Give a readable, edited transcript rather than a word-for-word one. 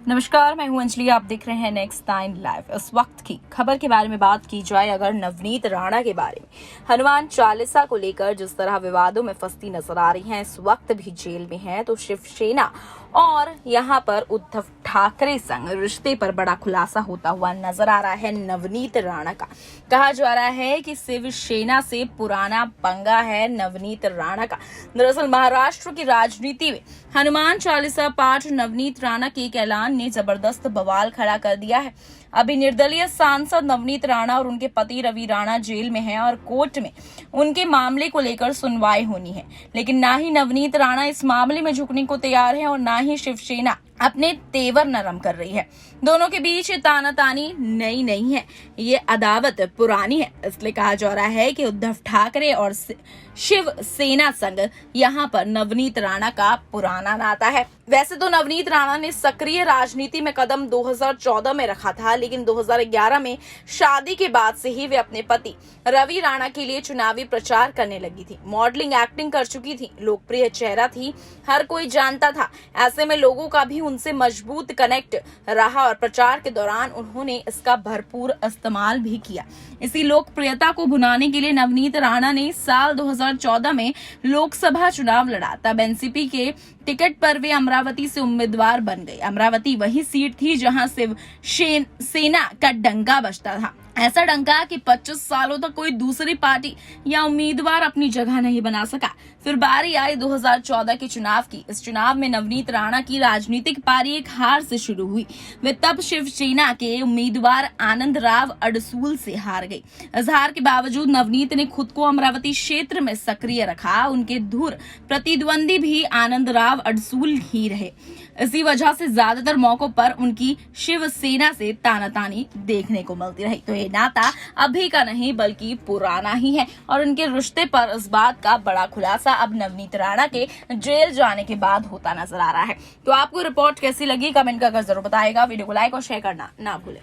नमस्कार, मैं हूं अंजलि। आप देख रहे हैं नेक्स्ट 9 लाइव। इस वक्त की खबर के बारे में बात की जाए अगर नवनीत राणा के बारे में, हनुमान चालीसा को लेकर जिस तरह विवादों में फंसती नजर आ रही हैं, इस वक्त भी जेल में हैं, तो शिवसेना और यहां पर उद्धव ठाकरे संग रिश्ते पर बड़ा खुलासा होता हुआ नजर आ रहा है नवनीत राणा का। कहा जा रहा है कि शिवसेना से पुराना पंगा है नवनीत राणा का। दरअसल महाराष्ट्र की राजनीति में हनुमान चालीसा पाठ नवनीत राणा के एक ऐलान ने जबरदस्त बवाल खड़ा कर दिया है। अभी निर्दलीय सांसद नवनीत राणा और उनके पति रवि राणा जेल में हैं और कोर्ट में उनके मामले को लेकर सुनवाई होनी है, लेकिन ना ही नवनीत राणा इस मामले में झुकने को तैयार है और ना ही शिवसेना अपने तेवर नरम कर रही है। दोनों के बीच तानातानी नई नहीं है, ये अदावत पुरानी है। इसलिए कहा जा रहा है कि उद्धव ठाकरे और शिवसेना संग यहाँ पर नवनीत राणा का पुराना नाता है। वैसे तो नवनीत राणा ने सक्रिय राजनीति में कदम 2014 में रखा था, लेकिन 2011 में शादी के बाद से ही वे अपने पति रवि राणा के लिए चुनावी प्रचार करने लगी थी। मॉडलिंग, एक्टिंग कर चुकी थी, लोकप्रिय चेहरा थी, हर कोई जानता था। ऐसे में लोगों का भी उनसे मजबूत कनेक्ट रहा और प्रचार के दौरान उन्होंने इसका भरपूर इस्तेमाल भी किया। इसी लोकप्रियता को भुनाने के लिए नवनीत राणा ने साल 2014 में लोकसभा चुनाव लड़ा। तब एनसीपी के टिकट पर वे अमरावती से उम्मीदवार बन गए। अमरावती वही सीट थी जहां शिवसेना का डंका बजता था। ऐसा डंका कि 25 सालों तक कोई दूसरी पार्टी या उम्मीदवार अपनी जगह नहीं बना सका। फिर बारी आई 2014 के चुनाव की। इस चुनाव में नवनीत राणा की राजनीतिक पारी एक हार से शुरू हुई। वे तब शिवसेना के उम्मीदवार आनंद राव अडसूल से हार गई। इस हार के बावजूद नवनीत ने खुद को अमरावती क्षेत्र में सक्रिय रखा। उनके धुर प्रतिद्वंदी भी आनंद राव अडसूल ही रहे। इसी वजह से ज्यादातर मौकों पर उनकी शिवसेना से तानातानी देखने को मिलती रही। तो ये नाता अभी का नहीं बल्कि पुराना ही है और उनके रिश्ते पर इस बात का बड़ा खुलासा अब नवनीत राणा के जेल जाने के बाद होता नजर आ रहा है। तो आपको रिपोर्ट कैसी लगी कमेंट कर जरूर बताएगा। वीडियो को लाइक और शेयर करना ना भूलें।